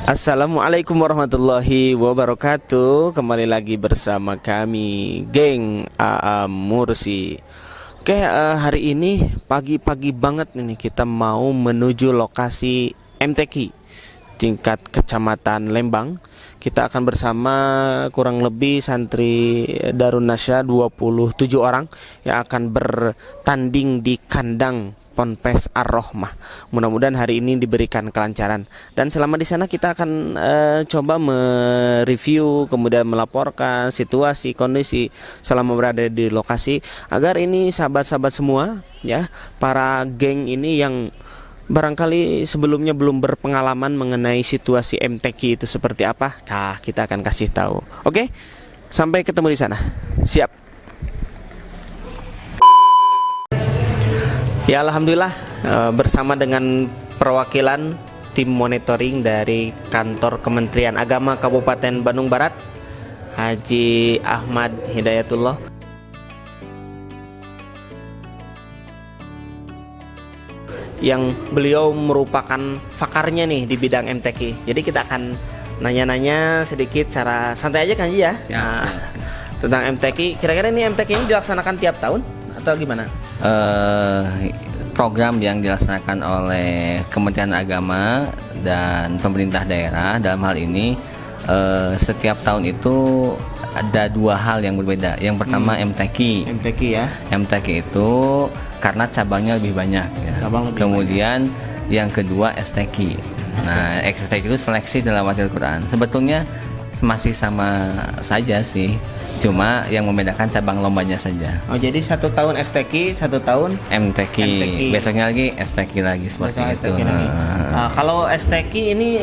Assalamualaikum warahmatullahi wabarakatuh. Kembali lagi bersama kami, geng AA Mursi. Oke, hari ini pagi-pagi banget ini kita mau menuju lokasi MTQ tingkat kecamatan Lembang. Kita akan bersama kurang lebih santri Darun Nasya 27 orang yang akan bertanding di kandang Ponpes Ar-Rohmah. Mudah-mudahan hari ini diberikan kelancaran. Dan selama di sana kita akan coba mereview, kemudian melaporkan situasi kondisi selama berada di lokasi, agar ini sahabat-sahabat semua ya, para geng ini yang barangkali sebelumnya belum berpengalaman mengenai situasi MTQ itu seperti apa, nah kita akan kasih tahu. Oke, sampai ketemu di sana. Siap. Ya, alhamdulillah bersama dengan perwakilan tim monitoring dari kantor Kementerian Agama Kabupaten Bandung Barat, Haji Ahmad Hidayatullah, yang beliau merupakan pakarnya nih di bidang MTQ. Jadi kita akan nanya-nanya sedikit secara santai aja kan ya, tentang MTQ. Kira-kira ini MTQ ini dilaksanakan tiap tahun atau gimana? Program yang dilaksanakan oleh Kementerian Agama dan pemerintah daerah dalam hal ini, setiap tahun itu ada dua hal yang berbeda. Yang pertama MTQ ya. MTQ itu karena cabangnya lebih banyak ya. Kemudian yang kedua STQ. Nah, STQ itu seleksi dalam Al-Quran. Sebetulnya masih sama saja sih, cuma yang membedakan cabang lombanya saja. Oh, jadi 1 tahun STQ, 1 tahun MTQ. Besoknya lagi STQ lagi seperti itu. Nah, kalau STQ ini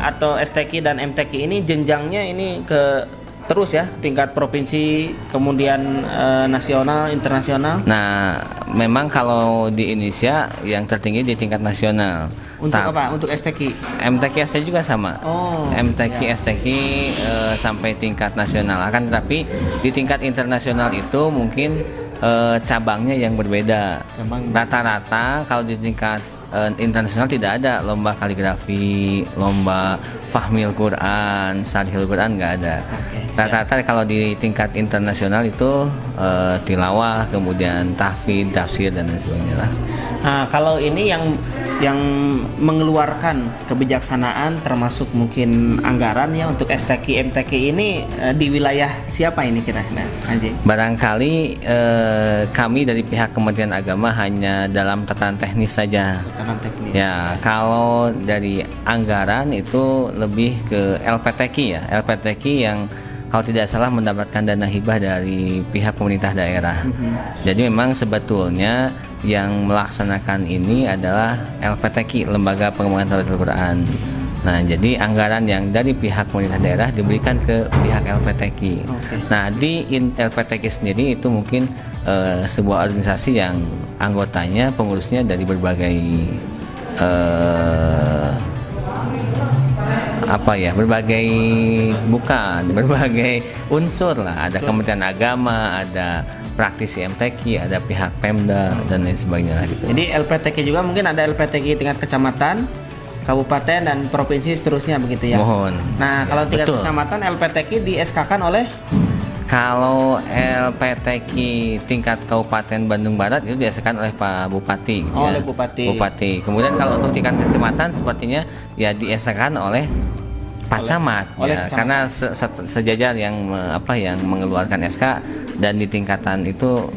atau STQ dan MTQ ini jenjangnya ini ke terus ya, tingkat provinsi, kemudian nasional, internasional. Nah, memang kalau di Indonesia yang tertinggi di tingkat nasional. Untuk apa? Untuk STQ? MTQ STQ juga sama. Oh, MTQ ya. STQ sampai tingkat nasional. Akan tetapi di tingkat internasional itu mungkin cabangnya yang berbeda. Rata-rata kalau di tingkat internasional tidak ada lomba kaligrafi, lomba fahmil Quran, sarhil Quran, nggak ada. Rata-rata kalau di tingkat internasional itu tilawah, kemudian tahfidz, tafsir dan lain sebagainya lah. Nah, kalau ini yang mengeluarkan kebijaksanaan termasuk mungkin anggaran ya untuk STQ MTQ ini di wilayah siapa ini kira-kira, Haji? Barangkali kami dari pihak Kementerian Agama hanya dalam tatanan teknis saja. Tatanan teknis. Ya, kalau dari anggaran itu lebih ke LPTQ ya. LPTQ yang kalau tidak salah mendapatkan dana hibah dari pihak pemerintah daerah. Jadi memang sebetulnya yang melaksanakan ini adalah LPTQ, Lembaga Pengembangan Tauhid Al-Quran. Nah, jadi anggaran yang dari pihak pemerintah daerah diberikan ke pihak LPTQ. Nah, di LPTQ sendiri itu mungkin sebuah organisasi yang anggotanya, pengurusnya dari berbagai berbagai unsur lah. Ada Kementerian Agama, ada praktisi MTQ, ada pihak Pemda dan lain sebagainya gitu. Jadi LPTQ juga mungkin ada LPTQ tingkat kecamatan, kabupaten dan provinsi seterusnya begitu ya. Mohon. Nah, ya, kalau tingkat betul. kecamatan LPTQ di SK-kan oleh, kalau LPTQ tingkat Kabupaten Bandung Barat itu diasakan oleh Pak Bupati. oleh Bupati. Kemudian kalau untuk tingkat kecamatan sepertinya ya diasakan oleh Pak Camat ya, karena sejajar yang yang mengeluarkan SK, dan di tingkatan itu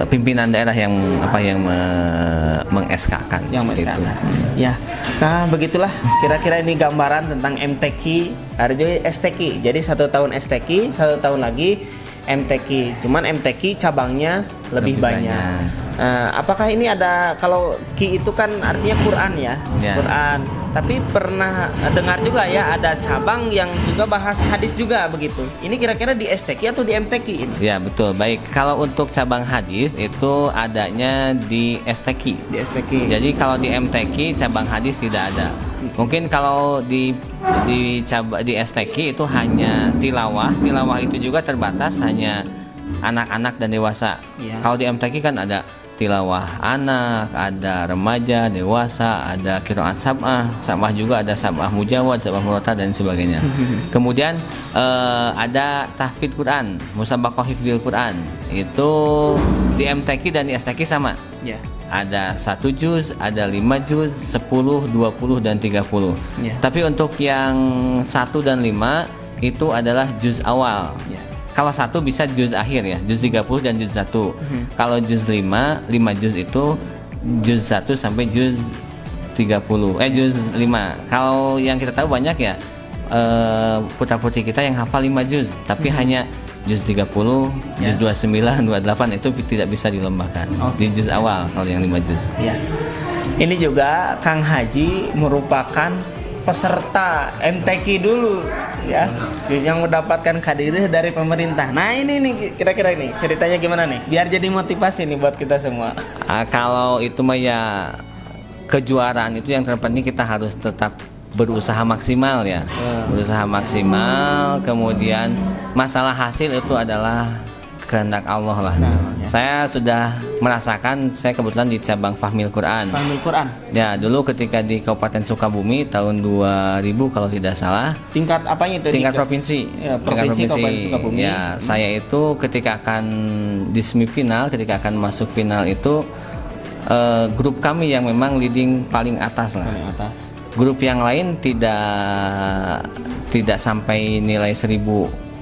pimpinan daerah yang meng-SK-kan yang itu. Ya. Nah, begitulah kira-kira ini gambaran tentang MTQ, jadi STQ. Jadi 1 tahun STQ, 1 tahun lagi MTQ. Cuman MTQ cabangnya lebih banyak. Apakah ini ada, kalau Ki itu kan artinya Quran ya. Quran. Tapi pernah dengar juga ya ada cabang yang juga bahas hadis juga begitu. Ini kira-kira di STQ atau di MTQ ini? Ya, betul. Baik, kalau untuk cabang hadis itu adanya di STQ. Di STQ. Jadi kalau di MTQ cabang hadis tidak ada. Mungkin kalau di STQ itu hanya tilawah. Tilawah itu juga terbatas hanya anak-anak dan dewasa. Kalau di MTQ kan ada tilawah anak, ada remaja, dewasa, ada qiraat sab'ah juga, ada sab'ah mujawad, sab'ah murata dan sebagainya. Kemudian ada tahfidz Quran, musabaqah hifdzil Quran. Itu di MTQ dan di STQ sama. Ya. Ada 1 juz, ada 5 juz, 10, 20 dan 30. Ya. Tapi untuk yang 1 dan 5 itu adalah juz awal. Ya. Kalau 1 bisa juz akhir ya, juz 30 dan juz 1. Kalau juz 5 juz itu juz 1 sampai juz 30. Juz 5. Kalau yang kita tahu banyak ya putra-putri kita yang hafal 5 juz, tapi hanya juz 30, juz 29, 28 itu tidak bisa dilombakan. Di juz awal kalau yang 5 juz. Ya. Ini juga Kang Haji merupakan peserta MTQ dulu ya, yang mendapatkan kadirah dari pemerintah. Nah ini nih kira-kira ini ceritanya gimana nih, biar jadi motivasi nih buat kita semua. Kalau itu mah ya kejuaraan itu yang terpenting kita harus tetap berusaha maksimal ya, berusaha maksimal. Kemudian masalah hasil itu adalah kehendak Allah lah. Saya sudah merasakan, saya kebetulan di cabang Fahmil Quran. Fahmil Quran. Ya, dulu ketika di Kabupaten Sukabumi tahun 2000 kalau tidak salah. Tingkat apanya itu? Tingkat provinsi. Ya, provinsi. Kabupaten Sukabumi. Ya, saya itu ketika akan di semifinal, ketika akan masuk final itu grup kami yang memang leading paling atas lah. Paling atas. Grup yang lain tidak sampai nilai 1000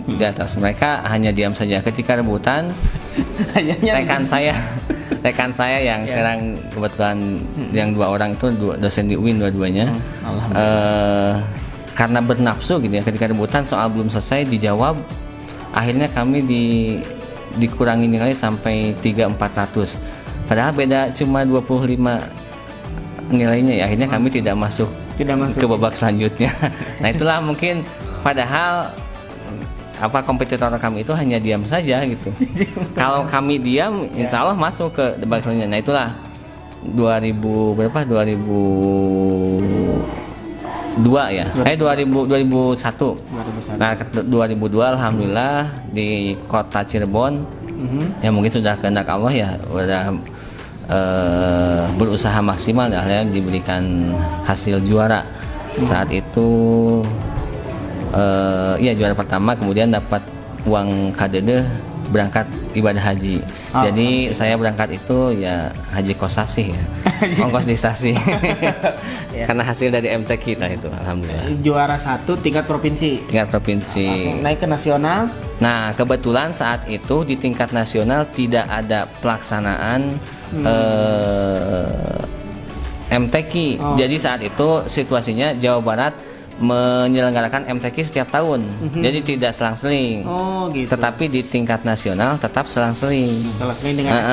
di atas. Mereka hanya diam saja ketika rebutan. rekan saya yang sekarang kebetulan yang 2 orang itu dosen di UIN dua-duanya. Karena bernafsu gitu ya, ketika rebutan soal belum selesai dijawab, akhirnya kami dikurangi nilai sampai 3.400. Padahal beda cuma 25 nilainya ya, akhirnya kami tidak masuk ke babak selanjutnya. Nah itulah mungkin, padahal kompetitor kami itu hanya diam saja gitu. Kalau kami diam, insya Allah masuk ke babak selanjutnya. Nah itulah 2002 ya, 2001. Nah 2002 alhamdulillah di kota Cirebon, ya mungkin sudah kehendak Allah ya, udah berusaha maksimal ya, diberikan hasil juara. Saat itu juara pertama, kemudian dapat uang KDD berangkat ibadah haji. Jadi saya berangkat itu ya haji kosasi ya, ongkos disasi. Karena hasil dari MTQ kita itu alhamdulillah. Juara 1 tingkat provinsi. Tingkat provinsi. Naik ke nasional. Nah kebetulan saat itu di tingkat nasional tidak ada pelaksanaan MTQ. Jadi saat itu situasinya Jawa Barat menyelenggarakan MTQ setiap tahun. Jadi tidak selang-seling. Gitu. Tetapi di tingkat nasional tetap selang-seling. Selang-seling dengan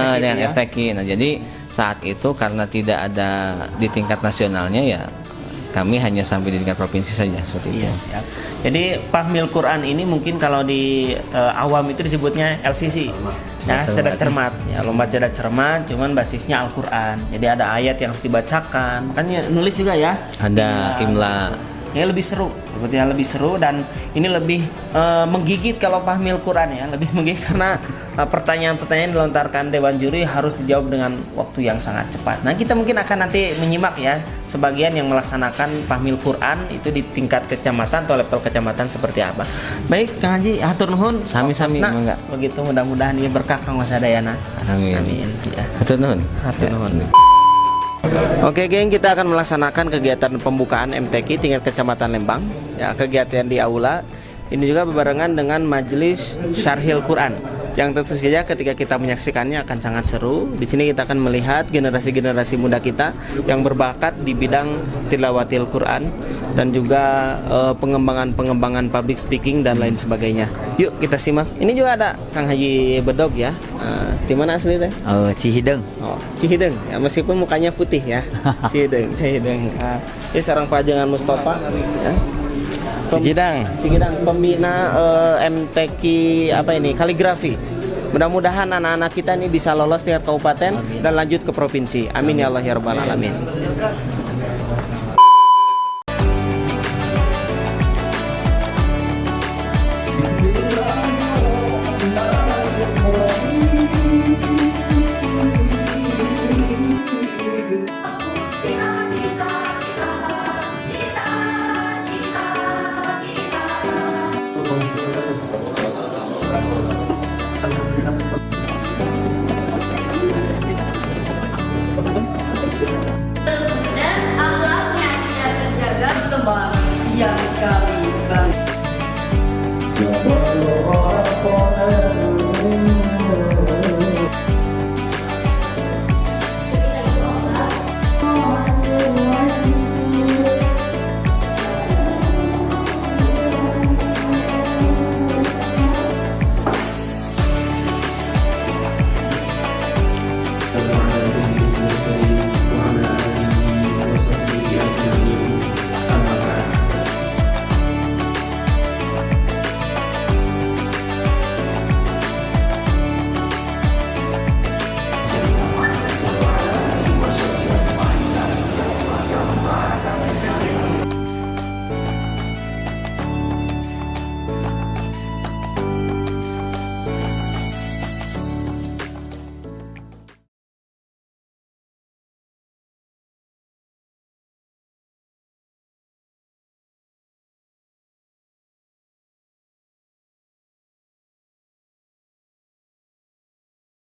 STQ. Nah, jadi saat itu karena tidak ada di tingkat nasionalnya ya, kami hanya sampai di tingkat provinsi saja seperti itu. Siap. Jadi Fahmil Quran ini mungkin kalau di awam itu disebutnya LCC. Ya, cerdas cermat. Ya, lomba cerdas cermat, cuman basisnya Al-Qur'an. Jadi ada ayat yang harus dibacakan. Makanya nulis juga ya. Ada imla. Ya lebih seru, sebetulnya lebih seru, dan ini lebih menggigit kalau Fahmil Quran ya, lebih menggigit karena pertanyaan-pertanyaan dilontarkan dewan juri harus dijawab dengan waktu yang sangat cepat. Nah kita mungkin akan nanti menyimak ya sebagian yang melaksanakan Fahmil Quran itu di tingkat kecamatan atau level kecamatan seperti apa. Baik Kang Haji, hatur nuhun. Sami-sami enggak. Begitu mudah-mudahan ini berkah Kang Wasadayana. Amin. Amin. Ya. Hatur nuhun. Hatur nuhun. Oke geng, kita akan melaksanakan kegiatan pembukaan MTQ tingkat kecamatan Lembang. Ya, kegiatan di aula ini juga berbarengan dengan majelis Syarhil Quran, yang tentu saja ketika kita menyaksikannya akan sangat seru. Di sini kita akan melihat generasi-generasi muda kita yang berbakat di bidang tilawatil Quran dan juga pengembangan public speaking dan lain sebagainya. Yuk kita simak. Ini juga ada Kang Haji Bedog ya. Di mana asli teh? Cihideng. Cihideng. Ya, meskipun mukanya putih ya. Cihideng. Ini seorang pajangan Mustafa ya. Cikidang Pembina MTQ kaligrafi. Mudah-mudahan anak-anak kita ini bisa lolos tingkat kabupaten dan lanjut ke provinsi. Amin ya Allah ya rabbal alamin.